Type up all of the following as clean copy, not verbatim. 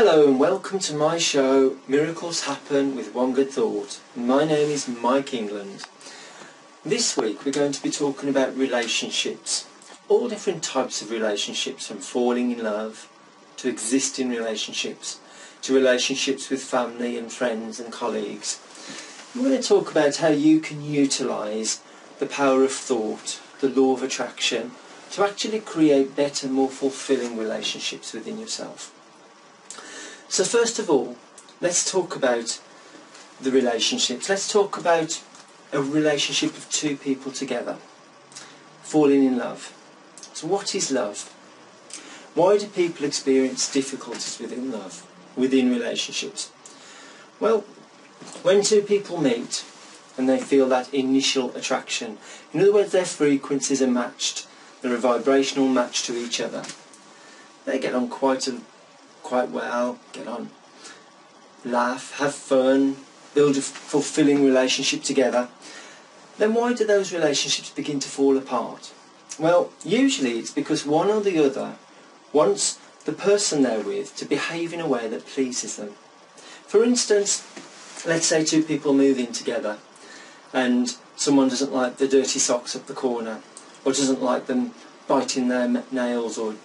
Hello and welcome to my show Miracles Happen with One Good Thought. My name is Mike England. This week we're going to be talking about relationships. All different types of relationships, from falling in love to existing relationships to relationships with family and friends and colleagues. We're going to talk about how you can utilise the power of thought, the law of attraction, to actually create better, more fulfilling relationships within yourself. So first of all, let's talk about the relationships. Let's talk about a relationship of two people together, falling in love. So what is love? Why do people experience difficulties within love, within relationships? Well, when two people meet and they feel that initial attraction, in other words, their frequencies are matched, they're a vibrational match to each other, they get on quite well, get on, laugh, have fun, build a fulfilling relationship together. Then why do those relationships begin to fall apart? Well, usually it's because one or the other wants the person they're with to behave in a way that pleases them. For instance, let's say two people move in together and someone doesn't like the dirty socks up the corner, or doesn't like them biting their nails, or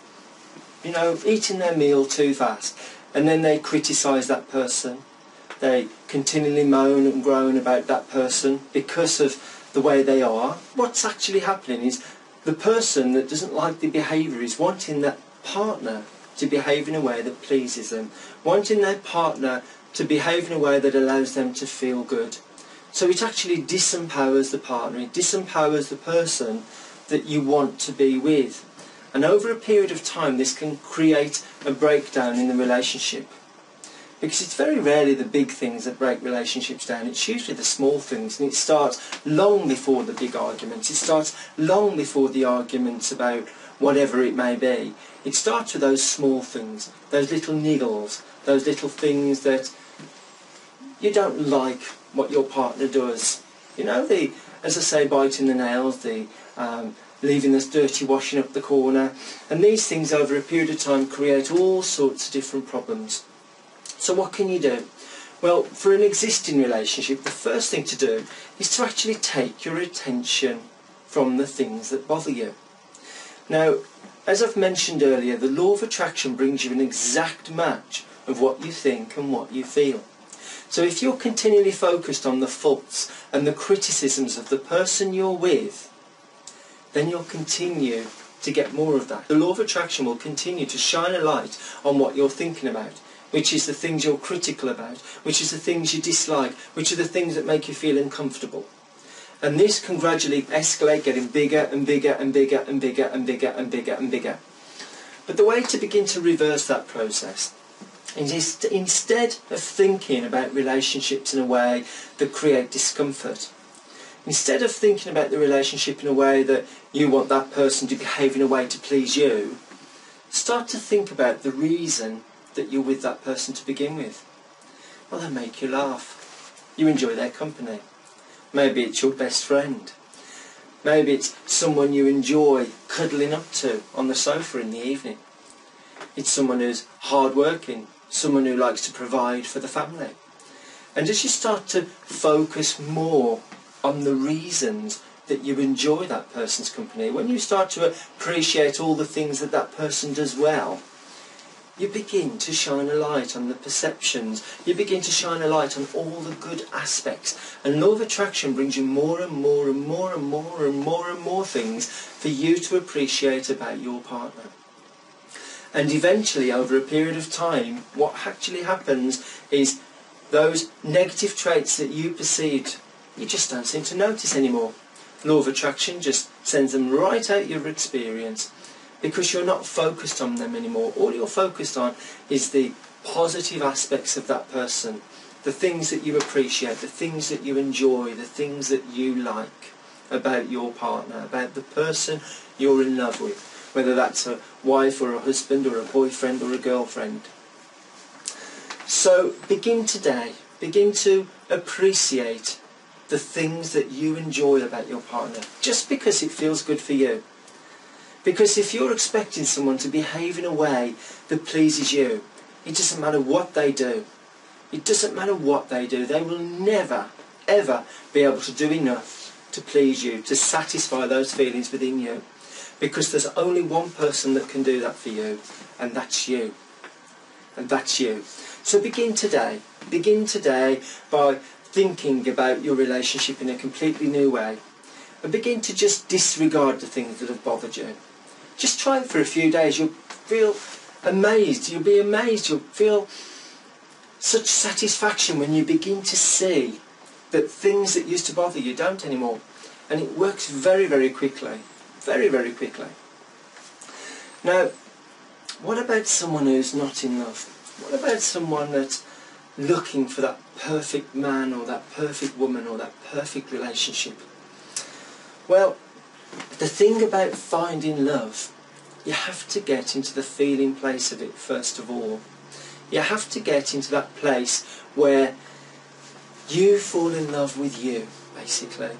eating their meal too fast, and then they criticise that person. They continually moan and groan about that person because of the way they are. What's actually happening is the person that doesn't like the behaviour is wanting that partner to behave in a way that pleases them, wanting their partner to behave in a way that allows them to feel good. So it actually disempowers the partner, it disempowers the person that you want to be with. And over a period of time, this can create a breakdown in the relationship. Because it's very rarely the big things that break relationships down. It's usually the small things, and it starts long before the big arguments. It starts long before the arguments about whatever it may be. It starts with those small things, those little niggles, those little things that you don't like what your partner does. As I say, biting the nails, leaving this dirty washing up the corner, and these things over a period of time create all sorts of different problems. So what can you do? Well, for an existing relationship, the first thing to do is to actually take your attention from the things that bother you. Now, as I've mentioned earlier, the law of attraction brings you an exact match of what you think and what you feel. So if you're continually focused on the faults and the criticisms of the person you're with, then you'll continue to get more of that. The law of attraction will continue to shine a light on what you're thinking about, which is the things you're critical about, which is the things you dislike, which are the things that make you feel uncomfortable. And this can gradually escalate, getting bigger and bigger and bigger and bigger and bigger and bigger and bigger. But the way to begin to reverse that process is to, instead of thinking about relationships in a way that create discomfort, instead of thinking about the relationship in a way that you want that person to behave in a way to please you, start to think about the reason that you're with that person to begin with. Well, they make you laugh. You enjoy their company. Maybe it's your best friend. Maybe it's someone you enjoy cuddling up to on the sofa in the evening. It's someone who's hard-working, someone who likes to provide for the family. And as you start to focus more on the reasons that you enjoy that person's company, when you start to appreciate all the things that that person does well, you begin to shine a light on the perceptions, you begin to shine a light on all the good aspects, and law of attraction brings you more and more and more and more and more and more things for you to appreciate about your partner. And eventually, over a period of time, what actually happens is those negative traits that you perceived, you just don't seem to notice anymore. Law of attraction just sends them right out your experience, because you're not focused on them anymore. All you're focused on is the positive aspects of that person, the things that you appreciate, the things that you enjoy, the things that you like about your partner, about the person you're in love with, whether that's a wife or a husband or a boyfriend or a girlfriend. So begin today, begin to appreciate the things that you enjoy about your partner, just because it feels good for you. Because if you're expecting someone to behave in a way that pleases you, It doesn't matter what they do. It doesn't matter what they do. They will never, ever be able to do enough to please you, to satisfy those feelings within you. Because there's only one person that can do that for you, and that's you. And that's you. So begin today. Begin today by thinking about your relationship in a completely new way. And begin to just disregard the things that have bothered you. Just try it for a few days. You'll feel amazed. You'll be amazed. You'll feel such satisfaction when you begin to see that things that used to bother you don't anymore. And it works very, very quickly. Very, very quickly. Now, what about someone who's not in love? What about someone that's looking for that perfect man or that perfect woman or that perfect relationship? Well, the thing about finding love, you have to get into the feeling place of it first of all. You have to get into that place where you fall in love with you, basically.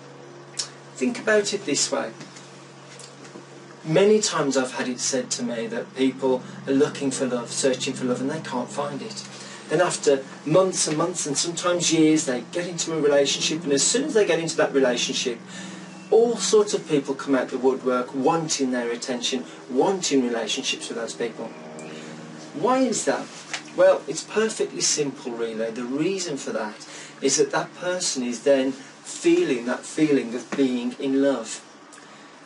Think about it this way. Many times I've had it said to me that people are looking for love, searching for love, and they can't find it. Then after months and months and sometimes years, they get into a relationship, and as soon as they get into that relationship, all sorts of people come out the woodwork wanting their attention, wanting relationships with those people. Why is that? Well, it's perfectly simple, really. The reason for that is that that person is then feeling that feeling of being in love.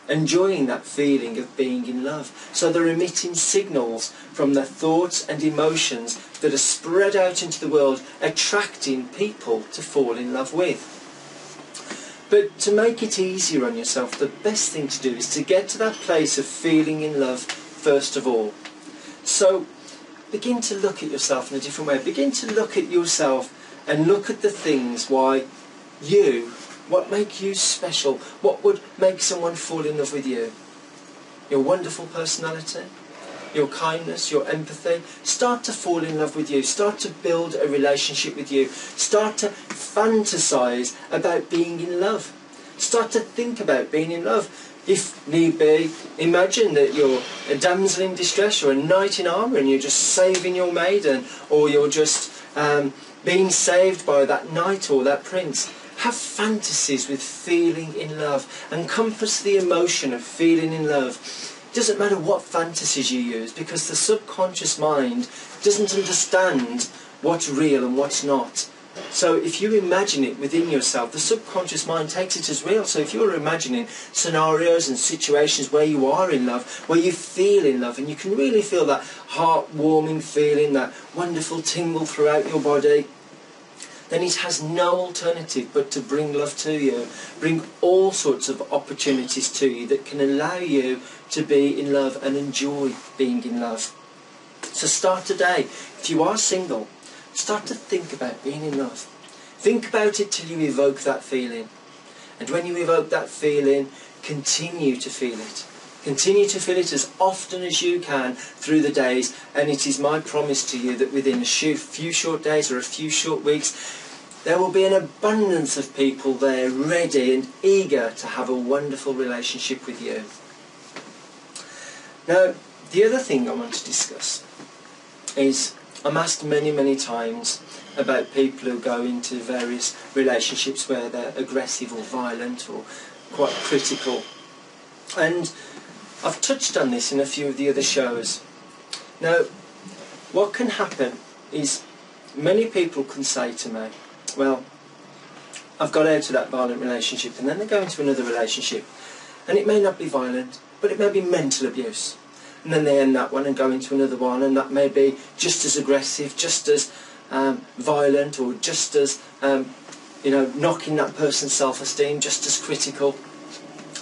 Enjoying that feeling of being in love. So they're emitting signals from their thoughts and emotions that are spread out into the world, attracting people to fall in love with. But to make it easier on yourself, the best thing to do is to get to that place of feeling in love first of all. So begin to look at yourself in a different way. Begin to look at yourself and look at the things why you, what make you special, what would make someone fall in love with you. Your wonderful personality, your kindness, your empathy. Start to fall in love with you. Start to build a relationship with you. Start to fantasize about being in love. Start to think about being in love. If need be, imagine that you're a damsel in distress or a knight in armour and you're just saving your maiden, or you're just being saved by that knight or that prince. Have fantasies with feeling in love. Encompass the emotion of feeling in love. It doesn't matter what fantasies you use, because the subconscious mind doesn't understand what's real and what's not. So if you imagine it within yourself, the subconscious mind takes it as real. So if you're imagining scenarios and situations where you are in love, where you feel in love, and you can really feel that heart-warming feeling, that wonderful tingle throughout your body, then it has no alternative but to bring love to you, bring all sorts of opportunities to you that can allow you to be in love and enjoy being in love. So start today. If you are single, start to think about being in love. Think about it till you evoke that feeling. And when you evoke that feeling, continue to feel it. Continue to feel it as often as you can through the days, and it is my promise to you that within a few short days or a few short weeks, there will be an abundance of people there ready and eager to have a wonderful relationship with you. Now, the other thing I want to discuss is, I'm asked many, many times about people who go into various relationships where they're aggressive or violent or quite critical. And I've touched on this in a few of the other shows. Now, what can happen is many people can say to me, well, I've got out of that violent relationship, and then they go into another relationship, and it may not be violent, but it may be mental abuse. And then they end that one and go into another one, and that may be just as aggressive, just as violent, or just as, knocking that person's self-esteem, just as critical.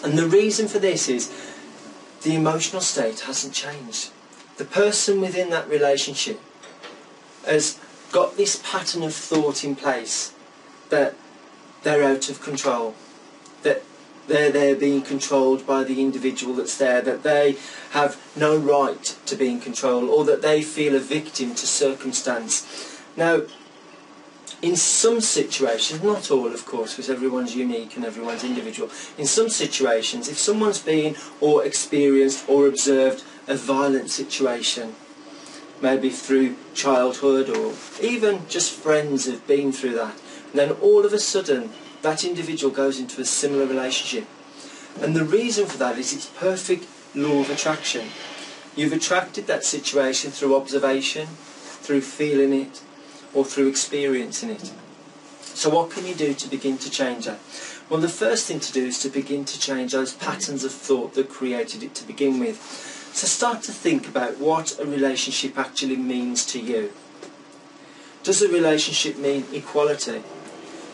And the reason for this is the emotional state hasn't changed. The person within that relationship has got this pattern of thought in place that they're out of control, that they're being controlled by the individual that's there, that they have no right to be in control, or that they feel a victim to circumstance. Now, in some situations, not all of course, because everyone's unique and everyone's individual, in some situations, if someone's been or experienced or observed a violent situation, maybe through childhood, or even just friends who've been through that. And then all of a sudden, that individual goes into a similar relationship. And the reason for that is it's perfect law of attraction. You've attracted that situation through observation, through feeling it, or through experiencing it. So what can you do to begin to change that? Well, the first thing to do is to begin to change those patterns of thought that created it to begin with. So start to think about what a relationship actually means to you. Does a relationship mean equality?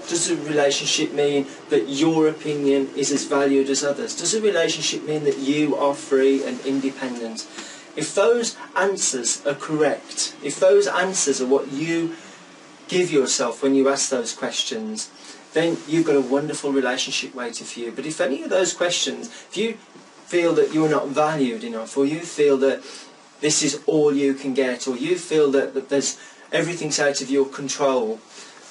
Does a relationship mean that your opinion is as valued as others? Does a relationship mean that you are free and independent? If those answers are correct, if those answers are what you give yourself when you ask those questions, then you've got a wonderful relationship waiting for you. But if any of those questions, if you feel that you're not valued enough, or you feel that this is all you can get, or you feel that there's everything's out of your control,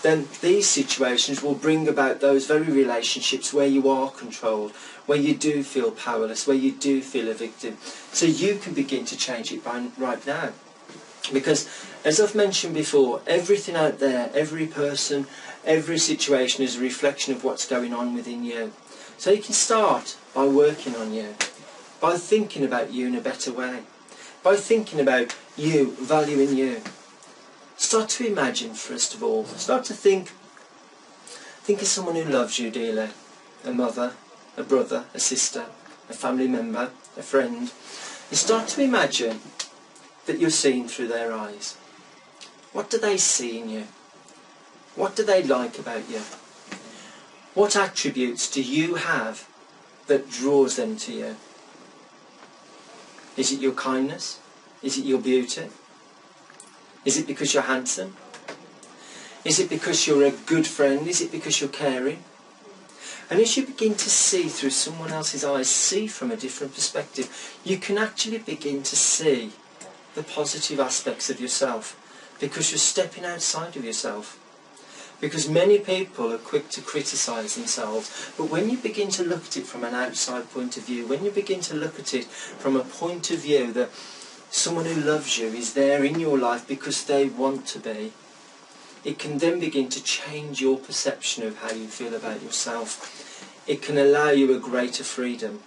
then these situations will bring about those very relationships where you are controlled, where you do feel powerless, where you do feel a victim. So you can begin to change it right now. Because, as I've mentioned before, everything out there, every person, every situation is a reflection of what's going on within you. So you can start by working on you, by thinking about you in a better way, by thinking about you, valuing you. Start to imagine, first of all, start to think of someone who loves you dearly, a mother, a brother, a sister, a family member, a friend, and start to imagine that you're seeing through their eyes. What do they see in you? What do they like about you? What attributes do you have that draws them to you? Is it your kindness? Is it your beauty? Is it because you're handsome? Is it because you're a good friend? Is it because you're caring? And as you begin to see through someone else's eyes, see from a different perspective, you can actually begin to see the positive aspects of yourself, because you're stepping outside of yourself. Because many people are quick to criticise themselves, but when you begin to look at it from an outside point of view, when you begin to look at it from a point of view that someone who loves you is there in your life because they want to be, it can then begin to change your perception of how you feel about yourself. It can allow you a greater freedom.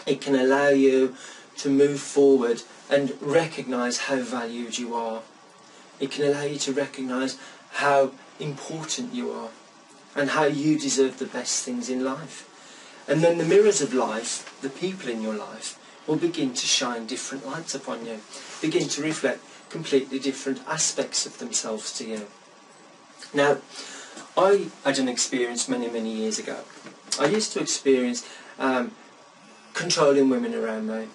It can allow you to move forward and recognise how valued you are. It can allow you to recognise how important you are and how you deserve the best things in life. And then the mirrors of life, the people in your life, will begin to shine different lights upon you, begin to reflect completely different aspects of themselves to you. Now, I had an experience many, many years ago. I used to experience controlling women around me.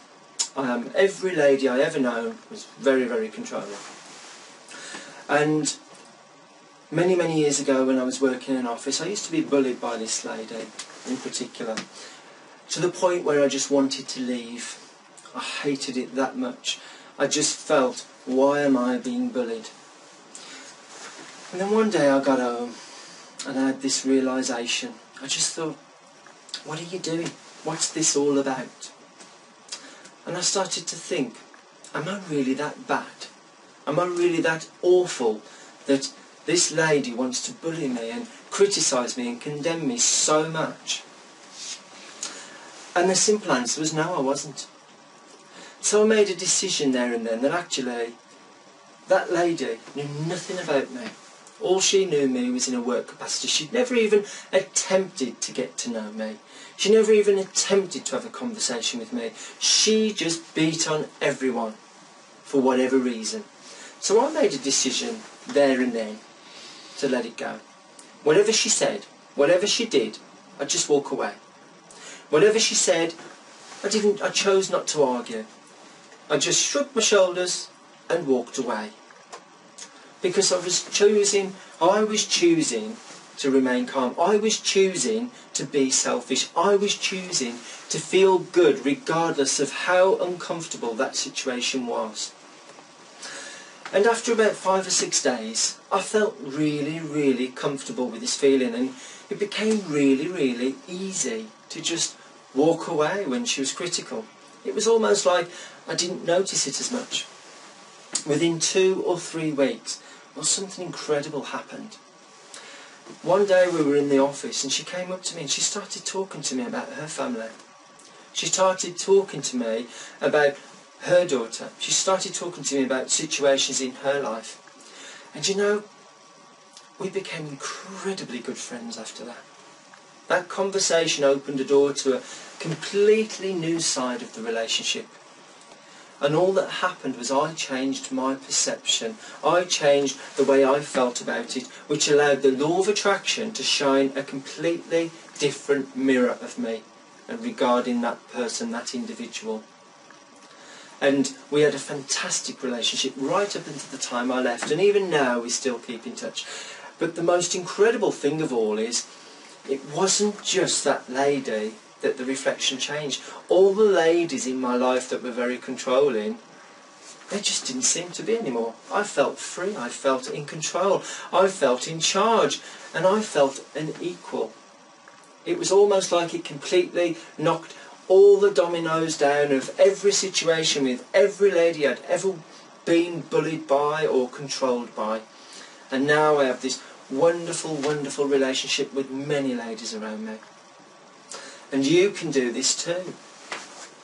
Every lady I ever known was very, very controlling. And many, many years ago when I was working in an office, I used to be bullied by this lady in particular, to the point where I just wanted to leave. I hated it that much. I just felt, why am I being bullied? And then one day I got home and I had this realisation. I just thought, what are you doing? What's this all about? And I started to think, am I really that bad? Am I really that awful that this lady wants to bully me and criticise me and condemn me so much? And the simple answer was no, I wasn't. So I made a decision there and then that actually that lady knew nothing about me. All she knew me was in a work capacity. She'd never even attempted to get to know me. She never even attempted to have a conversation with me. She just beat on everyone for whatever reason. So I made a decision there and then to let it go. Whatever she said, whatever she did, I'd just walk away. Whatever she said, I chose not to argue. I just shrugged my shoulders and walked away. Because I was choosing to remain calm. I was choosing to be selfish. I was choosing to feel good regardless of how uncomfortable that situation was. And after about 5 or 6 days, I felt really, really comfortable with this feeling, and it became really, really easy to just walk away when she was critical. It was almost like I didn't notice it as much. within 2 or 3 weeks, well, something incredible happened. One day we were in the office and she came up to me and she started talking to me about her family. She started talking to me about her daughter. She started talking to me about situations in her life. And you know, we became incredibly good friends after that. That conversation opened a door to a completely new side of the relationship. And all that happened was I changed my perception. I changed the way I felt about it, which allowed the law of attraction to shine a completely different mirror of me and regarding that person, that individual. And we had a fantastic relationship right up until the time I left, and even now we still keep in touch. But the most incredible thing of all is, it wasn't just that lady that the reflection changed. All the ladies in my life that were very controlling, they just didn't seem to be anymore. I felt free, I felt in control, I felt in charge, and I felt an equal. It was almost like it completely knocked all the dominoes down of every situation with every lady I'd ever been bullied by or controlled by. And now I have this wonderful, wonderful relationship with many ladies around me. And you can do this too.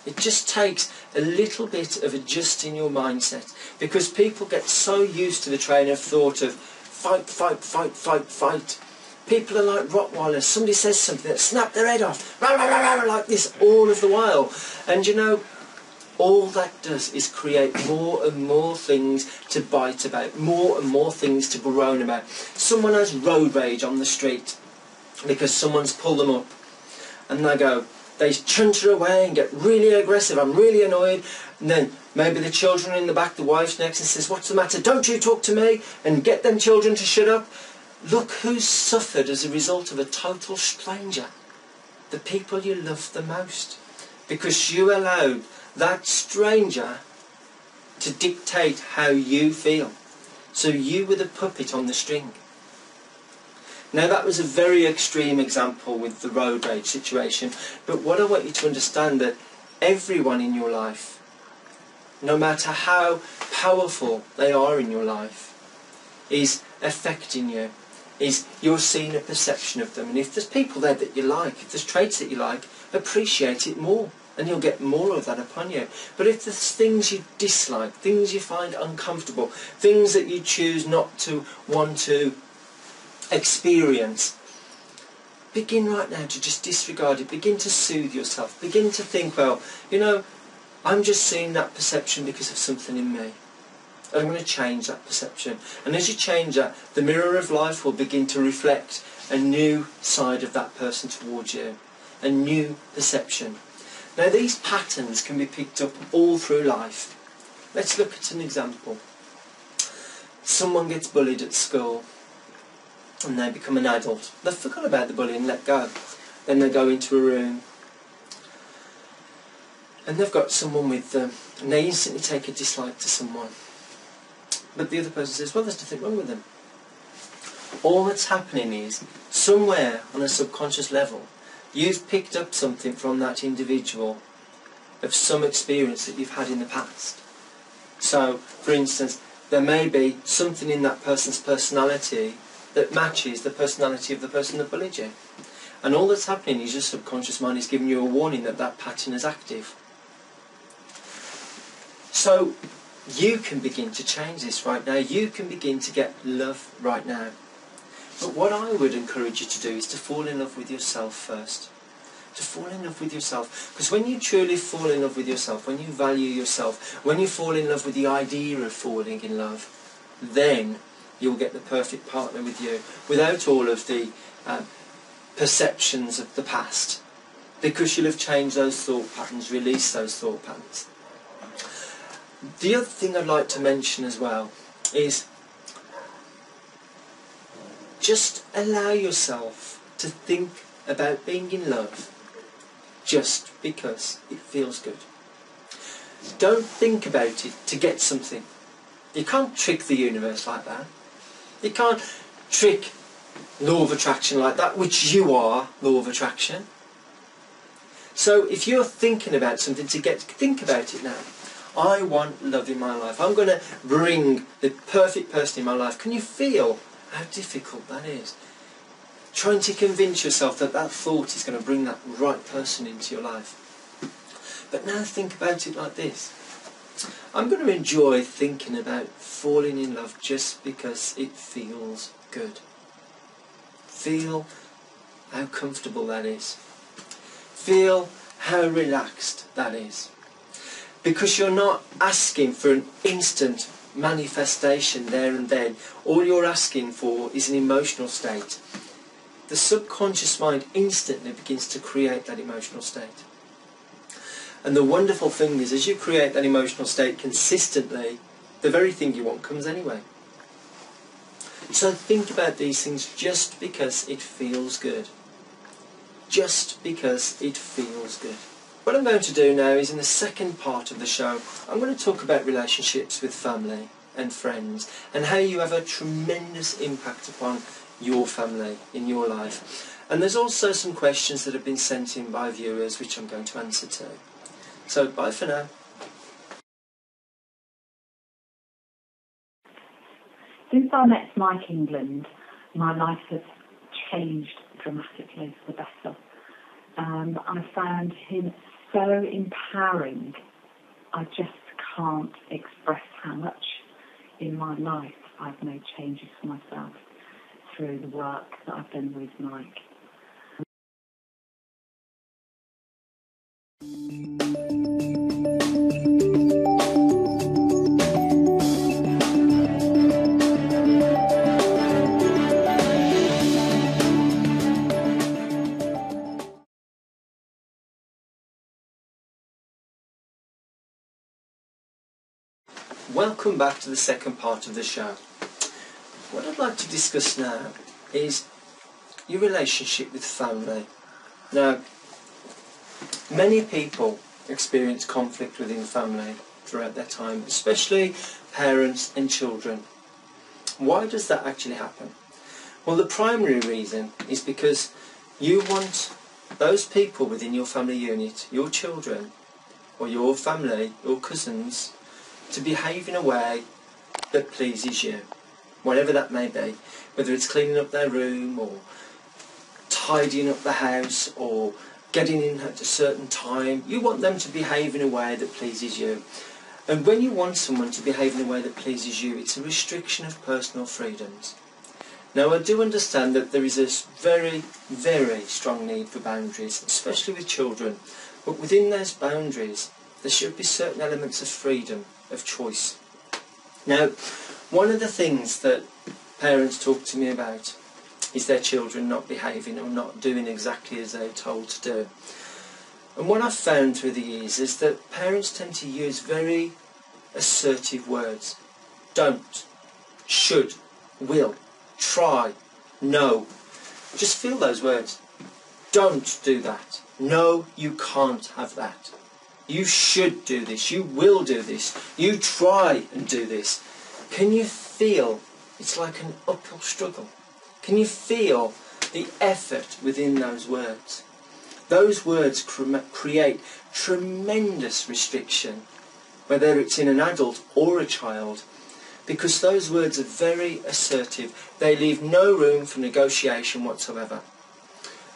It just takes a little bit of adjusting your mindset, because people get so used to the train of thought of fight, fight, fight, fight, fight. People are like Rottweilers. Somebody says something, that snap their head off, rah, rah, rah, rah, like this all of the while. And you know, all that does is create more and more things to bite about, more and more things to groan about. Someone has road rage on the street because someone's pulled them up, and they chunter away and get really aggressive. I'm really annoyed. And then maybe the children in the back, the wife's next and says, "What's the matter? Don't you talk to me," and get them children to shut up. Look who's suffered as a result of a total stranger. The people you love the most. Because you allowed that stranger to dictate how you feel. So you were the puppet on the string. Now that was a very extreme example with the road rage situation, but what I want you to understand, that everyone in your life, no matter how powerful they are in your life, is affecting you. You're seeing a perception of them, and if there's people there that you like, if there's traits that you like, appreciate it more, and you'll get more of that upon you. But if there's things you dislike, things you find uncomfortable, things that you choose not to want to experience, begin right now to just disregard it. Begin to soothe yourself. Begin to think, well, you know, I'm just seeing that perception because of something in me. I'm going to change that perception. And as you change that, the mirror of life will begin to reflect a new side of that person towards you. A new perception. Now these patterns can be picked up all through life. Let's look at an example. Someone gets bullied at school and they become an adult. They've forgot about the bullying and let go. Then they go into a room and they've got someone with them, and they instantly take a dislike to someone. But the other person says, well, there's nothing wrong with them. All that's happening is, somewhere on a subconscious level, you've picked up something from that individual of some experience that you've had in the past. So, for instance, there may be something in that person's personality that matches the personality of the person that bullied you. And all that's happening is your subconscious mind is giving you a warning that that pattern is active. So, you can begin to change this right now. You can begin to get love right now. But what I would encourage you to do is to fall in love with yourself first. To fall in love with yourself. Because when you truly fall in love with yourself, when you value yourself, when you fall in love with the idea of falling in love, then you'll get the perfect partner with you without all of the perceptions of the past. Because you'll have changed those thought patterns, released those thought patterns. The other thing I'd like to mention as well is just allow yourself to think about being in love just because it feels good. Don't think about it to get something. You can't trick the universe like that. You can't trick law of attraction like that, which you are law of attraction. So if you're thinking about something to get, think about it now. I want love in my life. I'm going to bring the perfect person in my life. Can you feel how difficult that is? Trying to convince yourself that that thought is going to bring that right person into your life. But now think about it like this. I'm going to enjoy thinking about falling in love just because it feels good. Feel how comfortable that is. Feel how relaxed that is. Because you're not asking for an instant manifestation there and then. All you're asking for is an emotional state. The subconscious mind instantly begins to create that emotional state. And the wonderful thing is, as you create that emotional state consistently, the very thing you want comes anyway. So think about these things just because it feels good. Just because it feels good. What I'm going to do now is, in the second part of the show, I'm going to talk about relationships with family and friends and how you have a tremendous impact upon your family in your life. And there's also some questions that have been sent in by viewers which I'm going to answer to. So bye for now. Since I met Mike England, my life has changed dramatically for the better. I found him so empowering. I just can't express how much in my life I've made changes for myself through the work that I've done with Mike. Welcome back to the second part of the show. What I'd like to discuss now is your relationship with family. Now, many people experience conflict within family throughout their time, especially parents and children. Why does that actually happen? Well, the primary reason is because you want those people within your family unit, your children, or your family, your cousins, to behave in a way that pleases you, whatever that may be, whether it's cleaning up their room or tidying up the house or getting in at a certain time. You want them to behave in a way that pleases you. And when you want someone to behave in a way that pleases you, it's a restriction of personal freedoms. Now, I do understand that there is a very, very strong need for boundaries, especially with children, but within those boundaries there should be certain elements of freedom, of choice. Now, one of the things that parents talk to me about is their children not behaving or not doing exactly as they're told to do. And what I've found through the years is that parents tend to use very assertive words. Don't, should, will, try, no. Just feel those words. Don't do that. No, you can't have that. You should do this. You will do this. You try and do this. Can you feel it's like an uphill struggle? Can you feel the effort within those words? Those words create tremendous restriction, whether it's in an adult or a child, because those words are very assertive. They leave no room for negotiation whatsoever.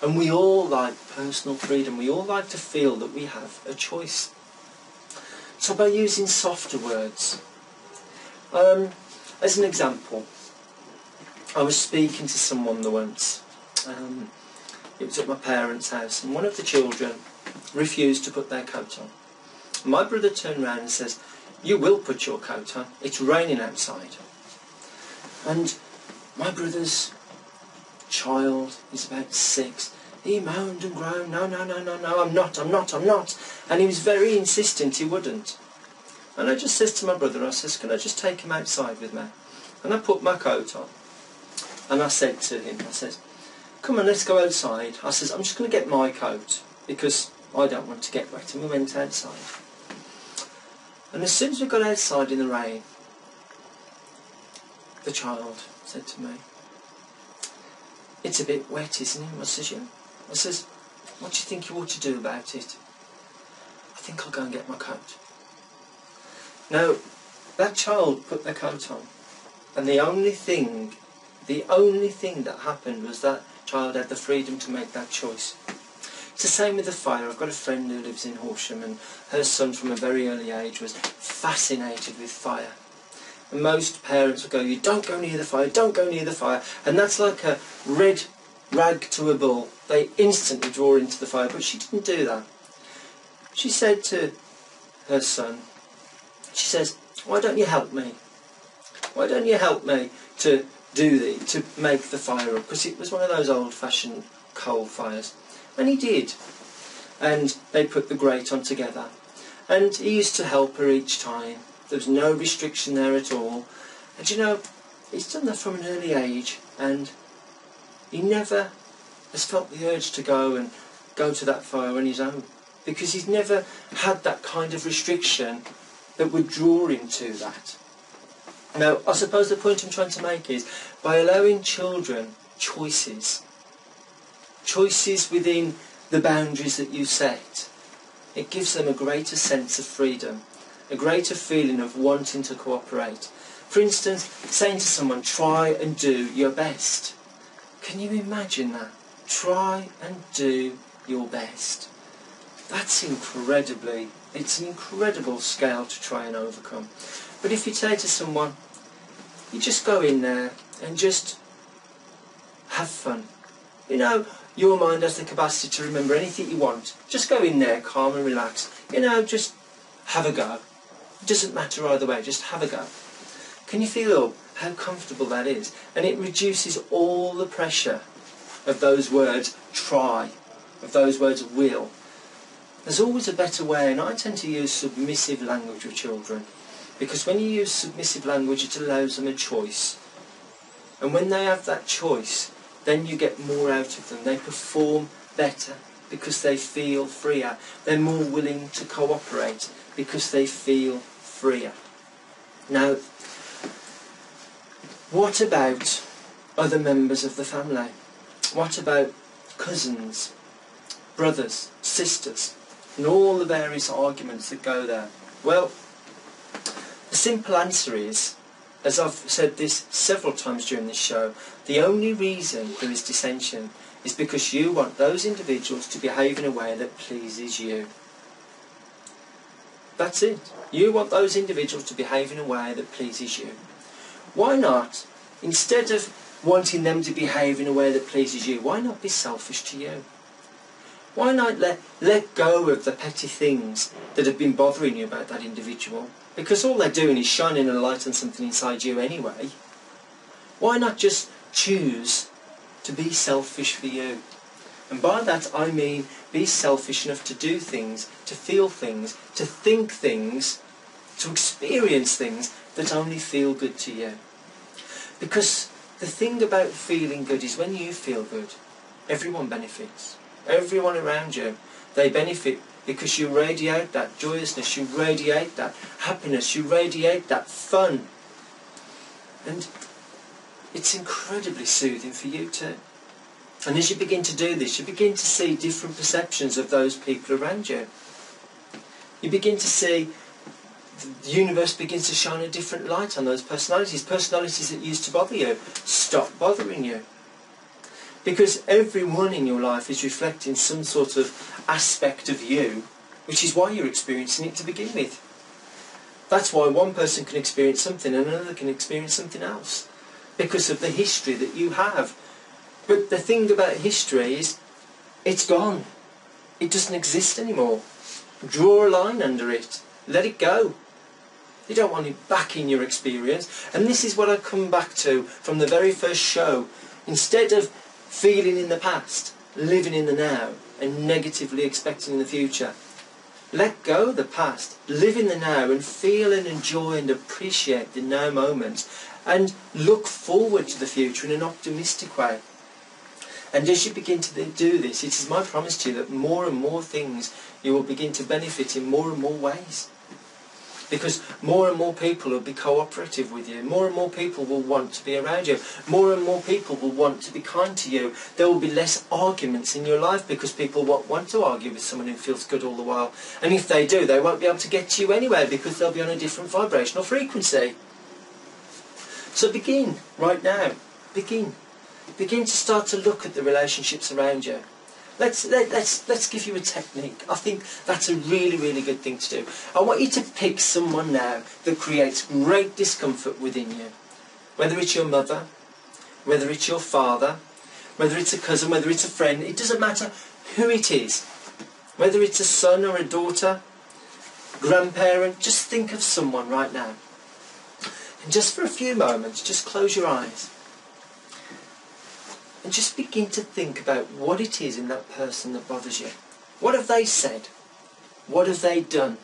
And we all like personal freedom. We all like to feel that we have a choice. So by using softer words, as an example, I was speaking to someone once. It was at my parents' house, and one of the children refused to put their coat on. My brother turned around and says, "You will put your coat on. It's raining outside." And my brother's child is about 6. He moaned and groaned, "No, no, no, no, no, I'm not. And he was very insistent he wouldn't. And I just says to my brother, I says, "Can I just take him outside with me?" And I put my coat on. And I said to him, I says, "Come on, let's go outside." I says, "I'm just going to get my coat because I don't want to get wet." And we went outside. And as soon as we got outside in the rain, the child said to me, "It's a bit wet, isn't it?" I says, "Yeah." I says, "What do you think you ought to do about it?" "I think I'll go and get my coat." Now, that child put their coat on, and the only thing that happened was that child had the freedom to make that choice. It's the same with the fire. I've got a friend who lives in Horsham, and her son from a very early age was fascinated with fire. And most parents would go, you don't go near the fire, don't go near the fire. And that's like a red rag to a bull. They instantly draw into the fire, but she didn't do that. She said to her son, she says, why don't you help me? Why don't you help me to make the fire up? Because it was one of those old-fashioned coal fires. And he did. And they put the grate on together. And he used to help her each time. There was no restriction there at all. And you know, he's done that from an early age, and he never has felt the urge to go to that fire on his own, because he's never had that kind of restriction that would draw him to that. Now, I suppose the point I'm trying to make is, by allowing children choices within the boundaries that you set, it gives them a greater sense of freedom, a greater feeling of wanting to cooperate. For instance, saying to someone, try and do your best. Can you imagine that? Try and do your best. It's an incredible scale to try and overcome. But if you say to someone, you just go in there and just have fun. You know, your mind has the capacity to remember anything you want. Just go in there, calm and relax. You know, just have a go. It doesn't matter either way, just have a go. Can you feel how comfortable that is? And it reduces all the pressure of those words, try, of those words, will. There's always a better way, and I tend to use submissive language with children, because when you use submissive language, it allows them a choice. And when they have that choice, then you get more out of them. They perform better because they feel freer. They're more willing to cooperate because they feel freer. Now, what about other members of the family? What about cousins, brothers, sisters, and all the various arguments that go there? Well, the simple answer is, as I've said this several times during this show, the only reason there is dissension is because you want those individuals to behave in a way that pleases you. That's it. You want those individuals to behave in a way that pleases you. Why not, instead of wanting them to behave in a way that pleases you, why not be selfish to you? Why not let go of the petty things that have been bothering you about that individual? Because all they're doing is shining a light on something inside you anyway. Why not just choose to be selfish for you? And by that I mean be selfish enough to do things, to feel things, to think things, to experience things that only feel good to you. Because the thing about feeling good is when you feel good, everyone benefits. Everyone around you, they benefit because you radiate that joyousness, you radiate that happiness, you radiate that fun. And it's incredibly soothing for you too. And as you begin to do this, you begin to see different perceptions of those people around you. You begin to see the universe begins to shine a different light on those personalities. Personalities that used to bother you stop bothering you. Because everyone in your life is reflecting some sort of aspect of you, which is why you're experiencing it to begin with. That's why one person can experience something and another can experience something else, because of the history that you have. But the thing about history is, it's gone. It doesn't exist anymore. Draw a line under it. Let it go. You don't want it back in your experience. And this is what I come back to from the very first show. Instead of feeling in the past, living in the now, and negatively expecting the future, let go of the past, live in the now, and feel and enjoy and appreciate the now moments, and look forward to the future in an optimistic way. And as you begin to do this, it is my promise to you that more and more things you will begin to benefit in more and more ways. Because more and more people will be cooperative with you. More and more people will want to be around you. More and more people will want to be kind to you. There will be less arguments in your life because people won't want to argue with someone who feels good all the while. And if they do, they won't be able to get to you anyway because they'll be on a different vibrational frequency. So begin right now. Begin. Begin to start to look at the relationships around you. Let's give you a technique. I think that's a really, really good thing to do. I want you to pick someone now that creates great discomfort within you. Whether it's your mother, whether it's your father, whether it's a cousin, whether it's a friend, it doesn't matter who it is. Whether it's a son or a daughter, grandparent, just think of someone right now. And just for a few moments, just close your eyes. And just begin to think about what it is in that person that bothers you. What have they said? What have they done?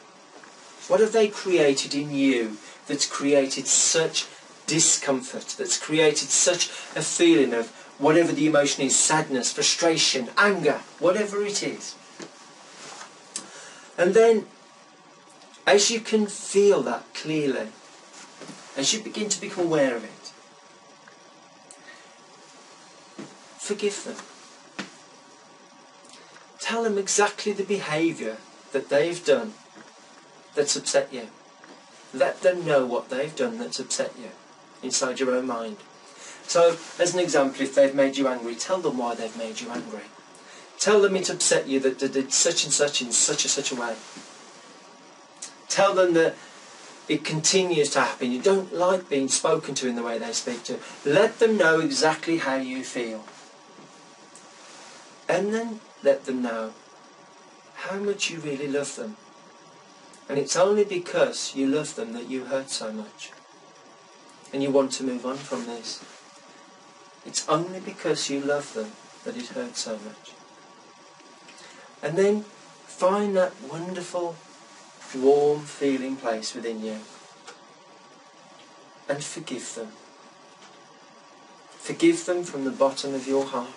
What have they created in you that's created such discomfort, that's created such a feeling of whatever the emotion is, sadness, frustration, anger, whatever it is. And then, as you can feel that clearly, as you begin to become aware of it, forgive them. Tell them exactly the behaviour that they've done that's upset you. Let them know what they've done that's upset you inside your own mind. So, as an example, if they've made you angry, tell them why they've made you angry. Tell them it upset you that they did such and such in such a way. Tell them that it continues to happen. You don't like being spoken to in the way they speak to. Let them know exactly how you feel. And then let them know how much you really love them. And it's only because you love them that you hurt so much. And you want to move on from this. It's only because you love them that it hurts so much. And then find that wonderful, warm feeling place within you. And forgive them. Forgive them from the bottom of your heart.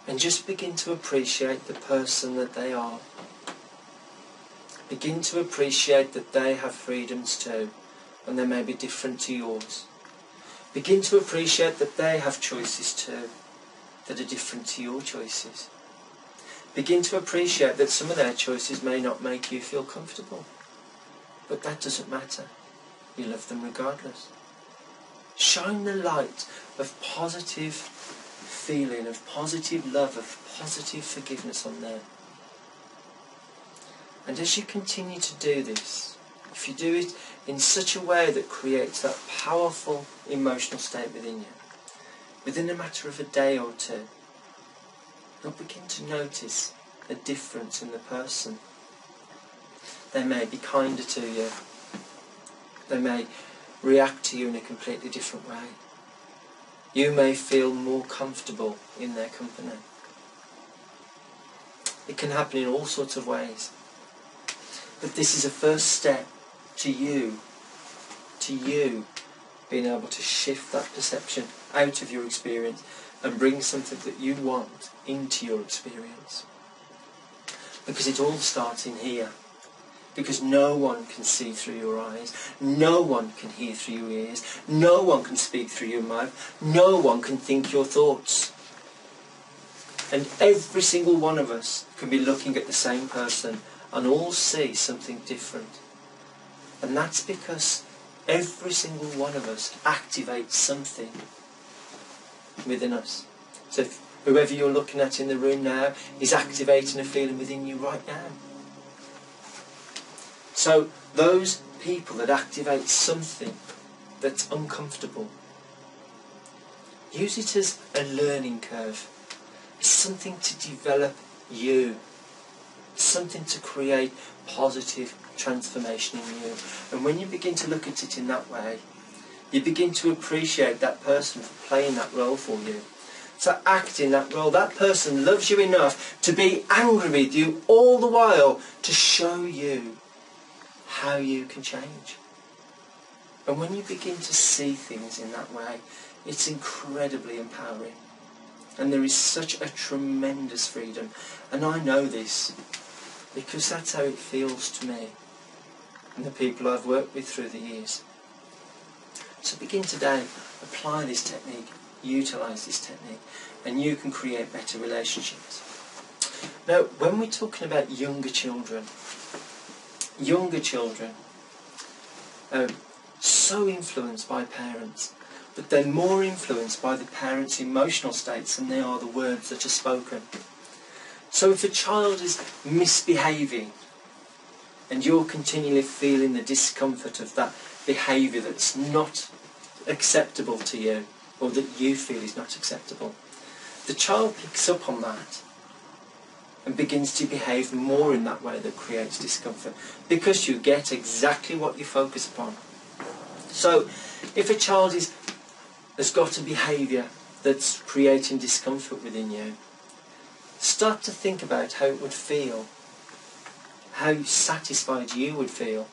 And just begin to appreciate the person that they are. Begin to appreciate that they have freedoms too, and they may be different to yours. Begin to appreciate that they have choices too, that are different to your choices. Begin to appreciate that some of their choices may not make you feel comfortable, but that doesn't matter. You love them regardless. Shine the light of positive feeling, of positive love, of positive forgiveness on them. And as you continue to do this, if you do it in such a way that creates that powerful emotional state within you, within a matter of a day or two, you'll begin to notice a difference in the person. They may be kinder to you. They may react to you in a completely different way. You may feel more comfortable in their company. It can happen in all sorts of ways. But this is a first step to you being able to shift that perception out of your experience and bring something that you want into your experience. Because it all starts in here. Because no one can see through your eyes. No one can hear through your ears. No one can speak through your mouth. No one can think your thoughts. And every single one of us can be looking at the same person and all see something different. And that's because every single one of us activates something within us. So if whoever you're looking at in the room now is activating a feeling within you right now. So those people that activate something that's uncomfortable, use it as a learning curve. It's something to develop you. It's something to create positive transformation in you. And when you begin to look at it in that way, you begin to appreciate that person for playing that role for you. To act in that role. That person loves you enough to be angry with you all the while to show you how you can change. And when you begin to see things in that way, it's incredibly empowering. And there is such a tremendous freedom. And I know this because that's how it feels to me. and the people I've worked with through the years. So begin today, apply this technique, utilise this technique, and you can create better relationships. Now, when we're talking about younger children are so influenced by parents, but they're more influenced by the parents' emotional states than they are the words that are spoken. So if a child is misbehaving and you're continually feeling the discomfort of that behaviour that's not acceptable to you, or that you feel is not acceptable, the child picks up on that and begins to behave more in that way that creates discomfort, because you get exactly what you focus upon. So if a child has got a behaviour that's creating discomfort within you, start to think about how it would feel, how satisfied you would feel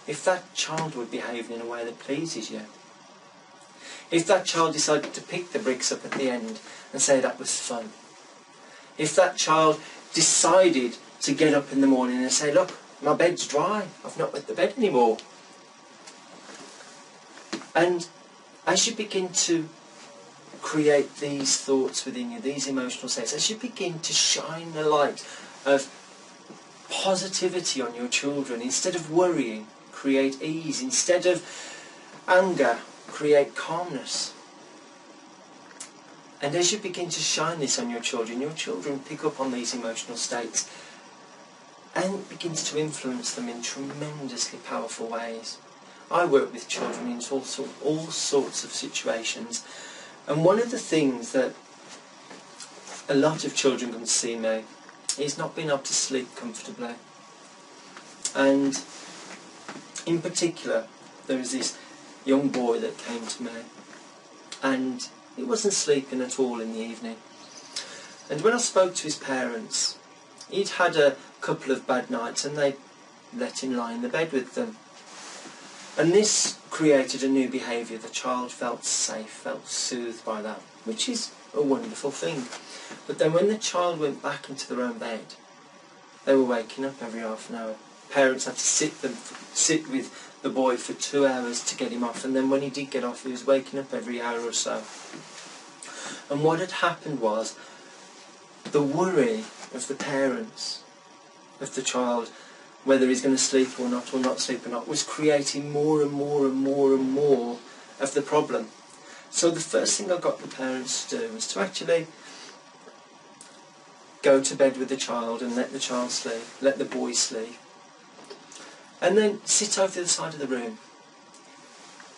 if that child would behave in a way that pleases you. If that child decided to pick the bricks up at the end and say that was fun. If that child decided to get up in the morning and say, look, my bed's dry, I've not wet the bed anymore. And as you begin to create these thoughts within you, these emotional states, as you begin to shine the light of positivity on your children, instead of worrying, create ease. Instead of anger, create calmness. And as you begin to shine this on your children pick up on these emotional states and it begins to influence them in tremendously powerful ways. I work with children in all sorts of situations, and one of the things that a lot of children come to see me is not being able to sleep comfortably. And in particular, there was this young boy that came to me, and he wasn't sleeping at all in the evening. And when I spoke to his parents, he'd had a couple of bad nights and they let him lie in the bed with them. And this created a new behaviour. The child felt safe, felt soothed by that, which is a wonderful thing. But then when the child went back into their own bed, they were waking up every half an hour. Parents had to sit with the boy for 2 hours to get him off, and then when he did get off, he was waking up every hour or so. And what had happened was the worry of the parents of the child, whether he's going to sleep or not sleep or not, was creating more and more and more and more of the problem. So the first thing I got the parents to do was to actually go to bed with the child and let the child sleep, let the boy sleep. And then sit over to the side of the room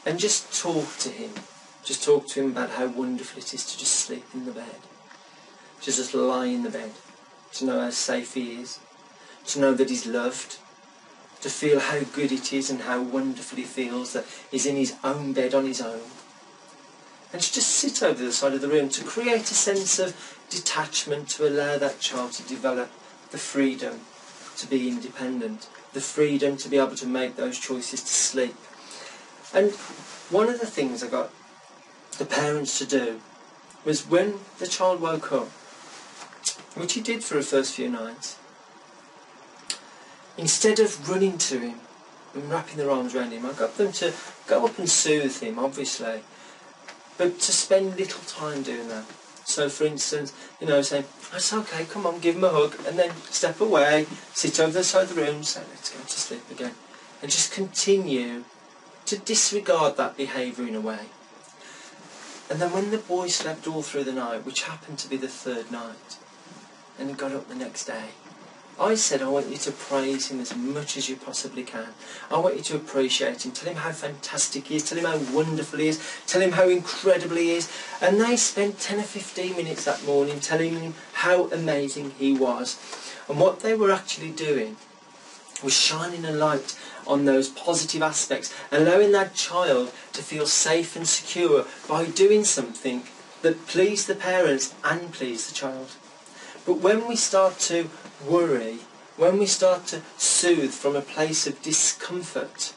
and just talk to him. Just talk to him about how wonderful it is to just sleep in the bed. To just lie in the bed. To know how safe he is. To know that he's loved. To feel how good it is and how wonderful he feels that he's in his own bed on his own. And to just sit over the side of the room to create a sense of detachment, to allow that child to develop the freedom to be independent. The freedom to be able to make those choices to sleep. And one of the things I got the parents to do was when the child woke up, which he did for the first few nights, instead of running to him and wrapping their arms around him, I got them to go up and soothe him, obviously, but to spend little time doing that. So, for instance, saying, it's okay, come on, give him a hug, and then step away, sit over the side of the room, say, let's go to sleep again. And just continue to disregard that behaviour in a way. And then when the boy slept all through the night, which happened to be the third night, and he got up the next day, I said, I want you to praise him as much as you possibly can. I want you to appreciate him. Tell him how fantastic he is. Tell him how wonderful he is. Tell him how incredible he is. And they spent 10 or 15 minutes that morning telling him how amazing he was. And what they were actually doing was shining a light on those positive aspects, allowing that child to feel safe and secure by doing something that pleased the parents and pleased the child. But when we start to worry, when we start to soothe from a place of discomfort,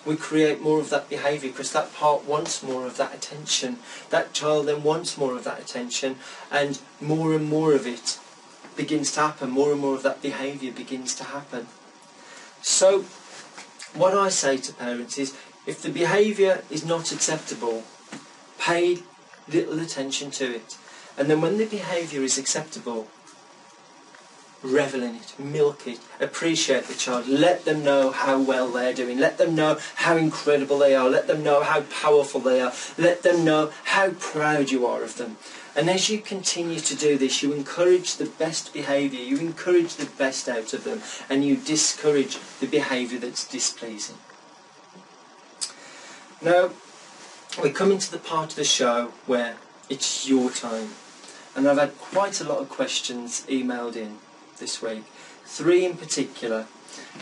we create more of that behaviour, because that part wants more of that attention. That child then wants more of that attention, and more of it begins to happen. More and more of that behaviour begins to happen. So what I say to parents is, if the behaviour is not acceptable, pay little attention to it. And then when the behaviour is acceptable, revel in it, milk it, appreciate the child, let them know how well they're doing, let them know how incredible they are, let them know how powerful they are, let them know how proud you are of them. And as you continue to do this, you encourage the best behaviour, you encourage the best out of them, and you discourage the behaviour that's displeasing. Now, we're coming to the part of the show where it's your time. And I've had quite a lot of questions emailed in this week. 3 in particular.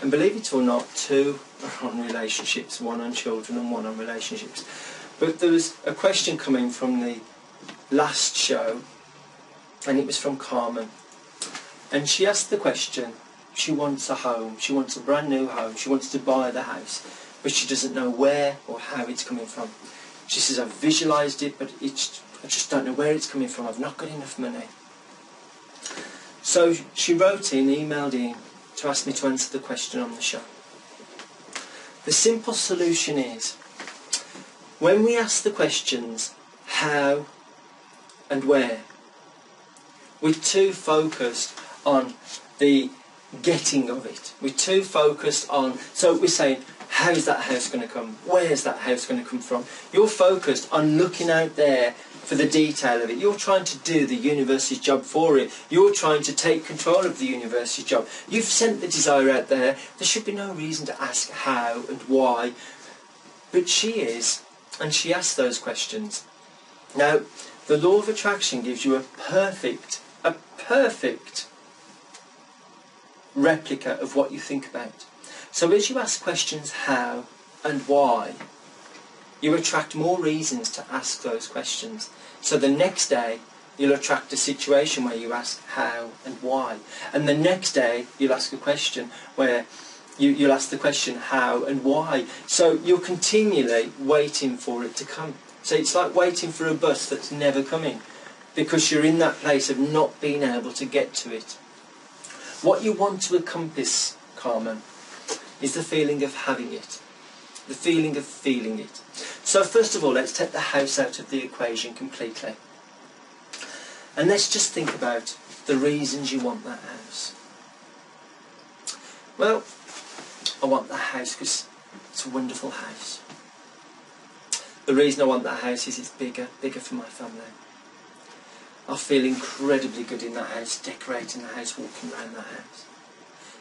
And believe it or not, 2 are on relationships, 1 on children and 1 on relationships. But there was a question coming from the last show, and it was from Carmen. And she asked the question, she wants a home, she wants a brand new home, she wants to buy the house, but she doesn't know where or how it's coming from. She says, I've visualised it, but I just don't know where it's coming from, I've not got enough money. So she wrote in, emailed in, to ask me to answer the question on the show. The simple solution is, when we ask the questions, how and where, we're too focused on the getting of it. We're too focused on, so we're saying, how's that house going to come? Where's that house going to come from? You're focused on looking out there for the detail of it. You're trying to do the university's job for it. You're trying to take control of the university's job. You've sent the desire out there. There should be no reason to ask how and why. But she is, and she asks those questions. Now, the law of attraction gives you a perfect replica of what you think about. So as you ask questions how and why, you attract more reasons to ask those questions. So the next day, you'll attract a situation where you ask how and why. And the next day, you'll ask a question where you'll ask the question how and why. So you're continually waiting for it to come. So it's like waiting for a bus that's never coming, because you're in that place of not being able to get to it. What you want to encompass, Carmen, is the feeling of having it, the feeling of feeling it. So first of all, let's take the house out of the equation completely. And let's just think about the reasons you want that house. Well, I want that house because it's a wonderful house. The reason I want that house is it's bigger for my family. I feel incredibly good in that house, decorating the house, walking around that house.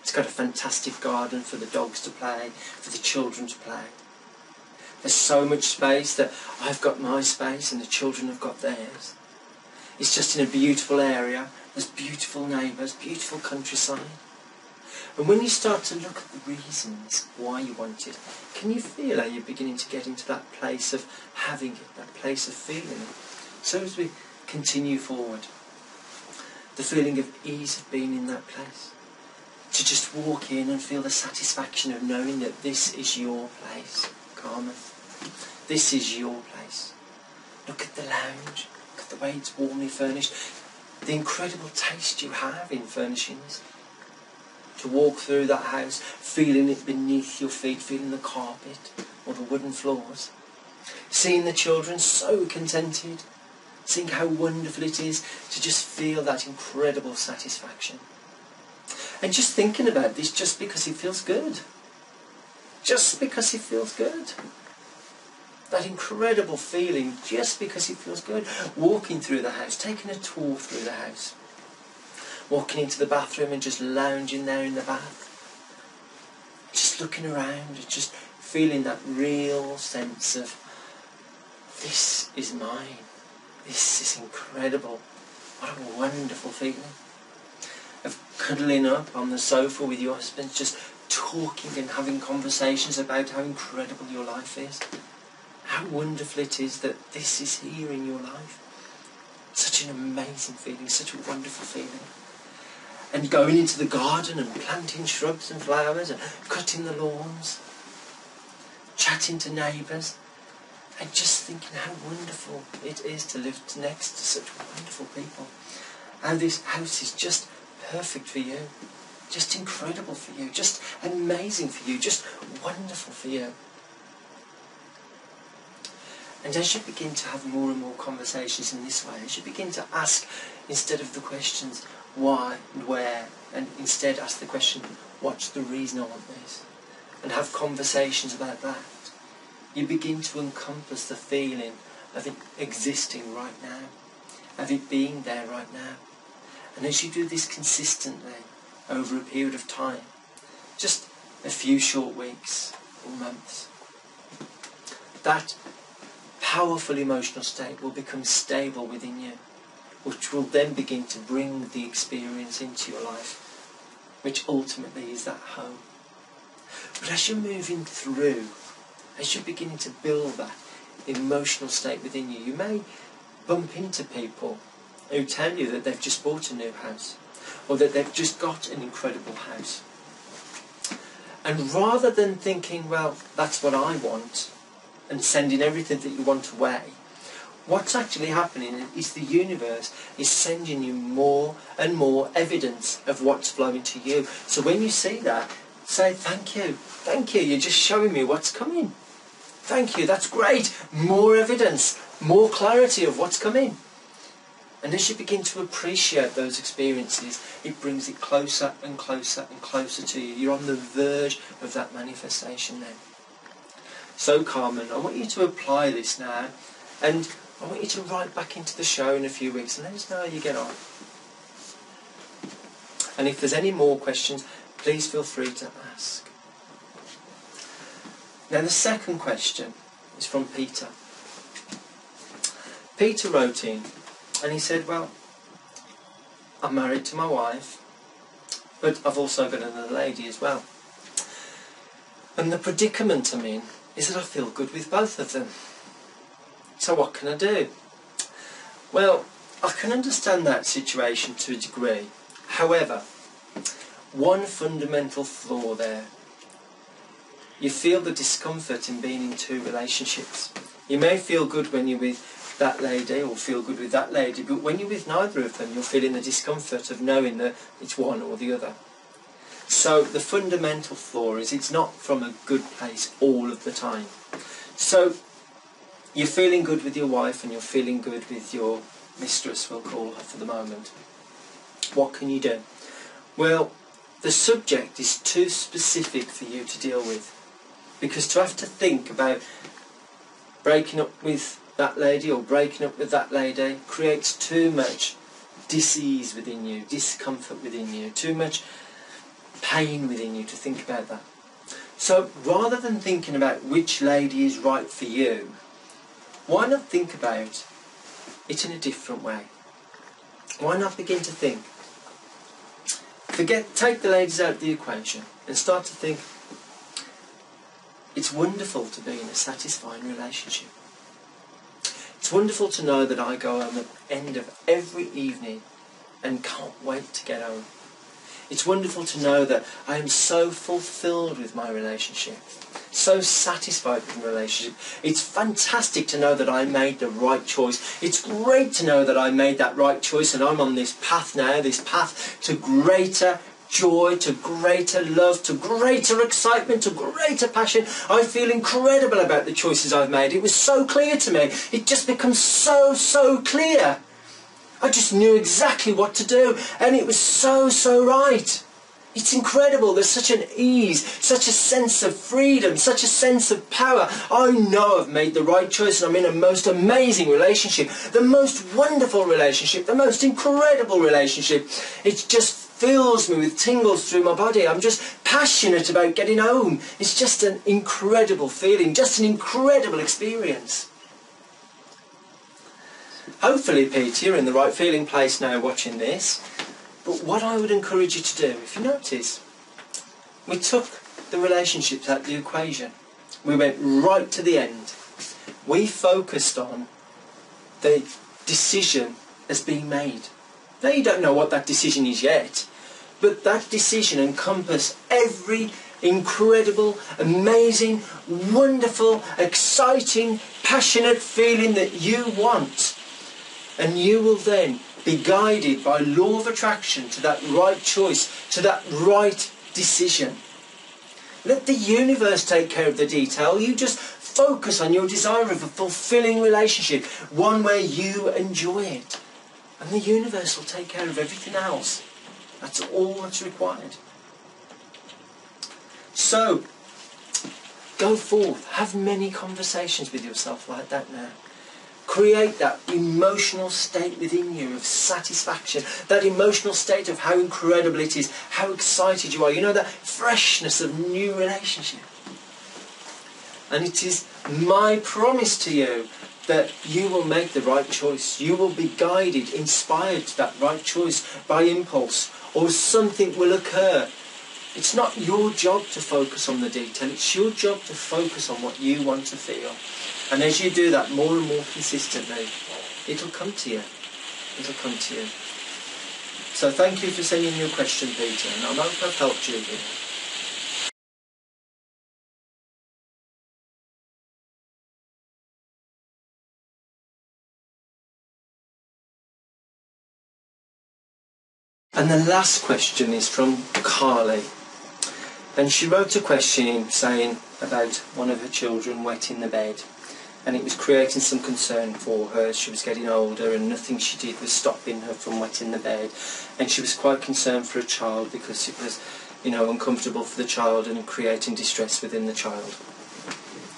It's got a fantastic garden for the dogs to play, for the children to play. There's so much space that I've got my space and the children have got theirs. It's just in a beautiful area, there's beautiful neighbours, beautiful countryside. And when you start to look at the reasons why you want it, can you feel how you're beginning to get into that place of having it, that place of feeling it? So as we continue forward, the feeling of ease of being in that place, to just walk in and feel the satisfaction of knowing that this is your place, Carmen. This is your place. Look at the lounge, look at the way it's warmly furnished, the incredible taste you have in furnishings. To walk through that house, feeling it beneath your feet, feeling the carpet or the wooden floors. Seeing the children so contented, seeing how wonderful it is to just feel that incredible satisfaction. And just thinking about this just because it feels good. Just because it feels good. That incredible feeling just because it feels good. Walking through the house, taking a tour through the house. Walking into the bathroom and just lounging there in the bath. Just looking around and just feeling that real sense of, this is mine. This is incredible. What a wonderful feeling. Of cuddling up on the sofa with your husband, just talking and having conversations about how incredible your life is. How wonderful it is that this is here in your life. Such an amazing feeling, such a wonderful feeling. And going into the garden and planting shrubs and flowers and cutting the lawns, chatting to neighbours, and just thinking how wonderful it is to live next to such wonderful people. How this house is just perfect for you. just incredible for you, just amazing for you, just wonderful for you. And as you begin to have more and more conversations in this way, as you begin to ask, instead of the questions why and where, and instead ask the question, what's the reason I want this? And have conversations about that, you begin to encompass the feeling of it existing right now, of it being there right now. And as you do this consistently over a period of time, just a few short weeks or months, that powerful emotional state will become stable within you, which will then begin to bring the experience into your life, which ultimately is that home. But as you're moving through, as you're beginning to build that emotional state within you, you may bump into people who tell you that they've just bought a new house, or that they've just got an incredible house. And rather than thinking, well, that's what I want, and sending everything that you want away, what's actually happening is the universe is sending you more and more evidence of what's flowing to you. So when you see that, say, thank you, you're just showing me what's coming. Thank you, that's great. More evidence, more clarity of what's coming. And as you begin to appreciate those experiences, it brings it closer and closer and closer to you. You're on the verge of that manifestation then. So Carmen, I want you to apply this now, and I want you to write back into the show in a few weeks and let us know how you get on. And if there's any more questions, please feel free to ask. Now the second question is from Peter. Peter wrote in and he said, well, I'm married to my wife, but I've also got another lady as well. And the predicament I'm in is that I feel good with both of them. So what can I do? Well, I can understand that situation to a degree. However, one fundamental flaw there. You feel the discomfort in being in two relationships. You may feel good when you're with that lady, or feel good with that lady, but when you're with neither of them, you're feeling the discomfort of knowing that it's one or the other. So the fundamental flaw is it's not from a good place all of the time. So you're feeling good with your wife and you're feeling good with your mistress, we'll call her for the moment. What can you do? Well, the subject is too specific for you to deal with. Because to have to think about breaking up with that lady or breaking up with that lady creates too much dis-ease within you, discomfort within you, too much pain within you to think about that. So rather than thinking about which lady is right for you, why not think about it in a different way? Why not begin to think? Take the ladies out of the equation and start to think, it's wonderful to be in a satisfying relationship. It's wonderful to know that I go home at the end of every evening and can't wait to get home. It's wonderful to know that I am so fulfilled with my relationship, so satisfied with my relationship. It's fantastic to know that I made the right choice. It's great to know that I made that right choice and I'm on this path now, this path to greater joy, to greater love, to greater excitement, to greater passion. I feel incredible about the choices I've made. It was so clear to me. It just becomes so clear. I just knew exactly what to do, and it was so right. It's incredible. There's such an ease, such a sense of freedom, such a sense of power. I know I've made the right choice and I'm in a most amazing relationship, the most wonderful relationship, the most incredible relationship. It just fills me with tingles through my body. I'm just passionate about getting home. It's just an incredible feeling, just an incredible experience. Hopefully, Peter, you're in the right feeling place now watching this. But what I would encourage you to do, if you notice, we took the relationships out of the equation. We went right to the end. We focused on the decision as being made. Now, you don't know what that decision is yet, but that decision encompassed every incredible, amazing, wonderful, exciting, passionate feeling that you want. And you will then be guided by law of attraction to that right choice, to that right decision. Let the universe take care of the detail. You just focus on your desire of a fulfilling relationship, one where you enjoy it. And the universe will take care of everything else. That's all that's required. So, go forth. Have many conversations with yourself like that now. Create that emotional state within you of satisfaction, that emotional state of how incredible it is, how excited you are. You know, that freshness of new relationship. And it is my promise to you that you will make the right choice. You will be guided, inspired to that right choice by impulse, or something will occur. It's not your job to focus on the detail. It's your job to focus on what you want to feel. And as you do that more and more consistently, it'll come to you. It'll come to you. So thank you for sending your question, Peter, and I hope I've helped you here. And the last question is from Carly. And she wrote a question in saying about one of her children wetting the bed. And it was creating some concern for her as she was getting older, and nothing she did was stopping her from wetting the bed. And she was quite concerned for her child because it was, uncomfortable for the child and creating distress within the child.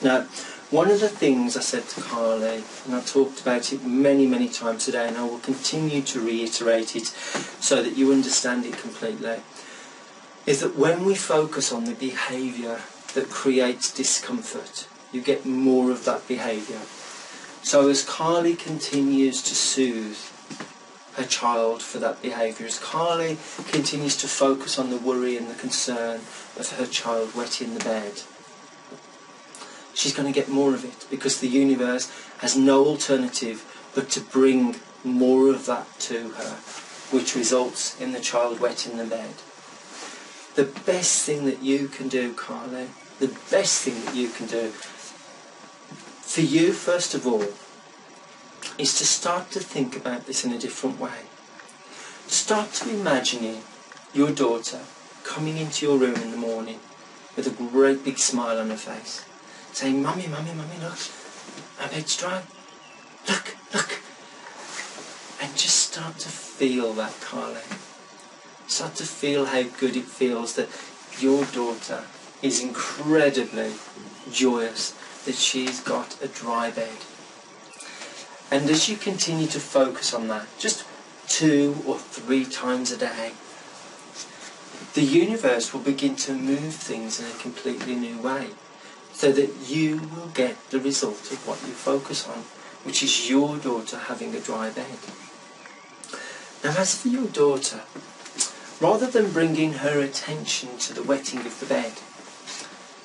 Now, one of the things I said to Carly, and I talked about it many, many times today, and I will continue to reiterate it so that you understand it completely, is that when we focus on the behaviour that creates discomfort, you get more of that behaviour. So as Carly continues to soothe her child for that behaviour, as Carly continues to focus on the worry and the concern of her child wetting the bed, she's going to get more of it, because the universe has no alternative but to bring more of that to her, which results in the child wetting the bed. The best thing that you can do, Carly, the best thing that you can do for you, first of all, is to start to think about this in a different way. Start to imagining your daughter coming into your room in the morning with a great big smile on her face, saying, "Mummy, Mummy, Mummy, look, my bed's dry. Look, look." And just start to feel that, Carly. Start to feel how good it feels that your daughter is incredibly joyous that she's got a dry bed. And as you continue to focus on that, just 2 or 3 times a day, the universe will begin to move things in a completely new way, so that you will get the result of what you focus on, which is your daughter having a dry bed. Now, as for your daughter, rather than bringing her attention to the wetting of the bed,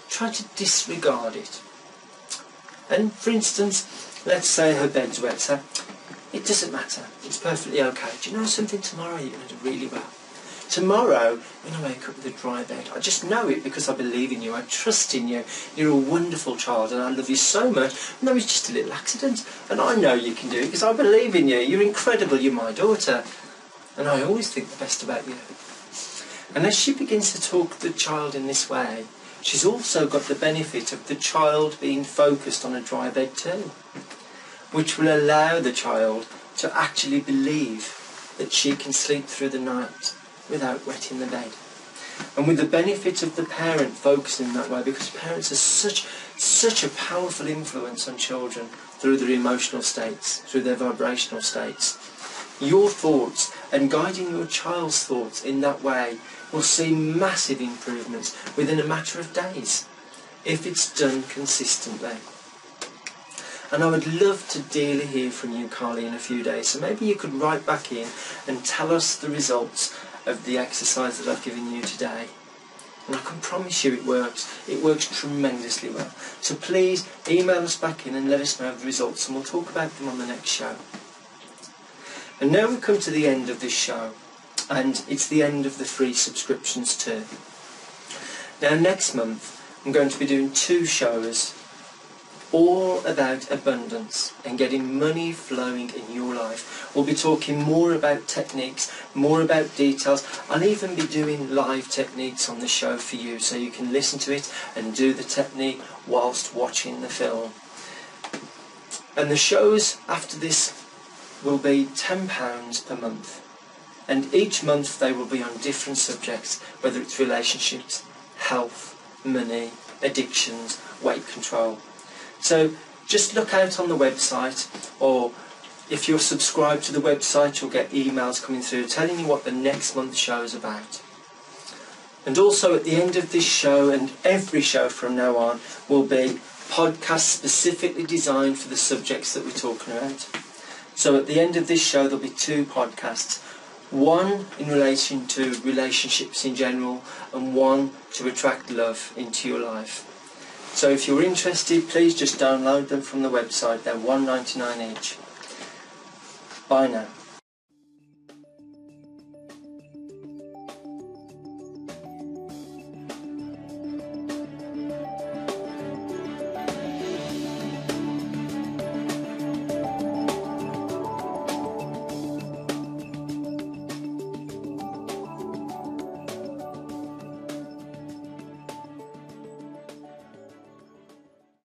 try to disregard it. And for instance, let's say her bed's wet, so it doesn't matter, it's perfectly okay. Do you know something? Tomorrow you're going to do really well. Tomorrow, when I wake up with a dry bed, I just know it because I believe in you, I trust in you. You're a wonderful child and I love you so much. No, it's just a little accident. And I know you can do it because I believe in you. You're incredible, you're my daughter. And I always think the best about you. And as she begins to talk to the child in this way, she's also got the benefit of the child being focused on a dry bed too, which will allow the child to actually believe that she can sleep through the night without wetting the bed. And with the benefit of the parent focusing that way, because parents are such a powerful influence on children through their emotional states, through their vibrational states, your thoughts and guiding your child's thoughts in that way will see massive improvements within a matter of days, if it's done consistently. And I would love to dearly hear from you, Carly, in a few days. So maybe you could write back in and tell us the results of the exercise that I've given you today. And I can promise you it works. It works tremendously well. So please email us back in and let us know the results, and we'll talk about them on the next show. And now we've come to the end of this show, and it's the end of the free subscriptions too. Now next month I'm going to be doing 2 shows all about abundance and getting money flowing in your life. We'll be talking more about techniques, more about details. I'll even be doing live techniques on the show for you, so you can listen to it and do the technique whilst watching the film. And the shows after this will be £10 per month. And each month they will be on different subjects, whether it's relationships, health, money, addictions, weight control. So just look out on the website, or if you're subscribed to the website, you'll get emails coming through telling you what the next month's show is about. And also at the end of this show, and every show from now on, will be podcasts specifically designed for the subjects that we're talking about. So at the end of this show there'll be 2 podcasts. One in relation to relationships in general, and one to attract love into your life. So if you're interested, please just download them from the website. They're $1.99 each. Bye now.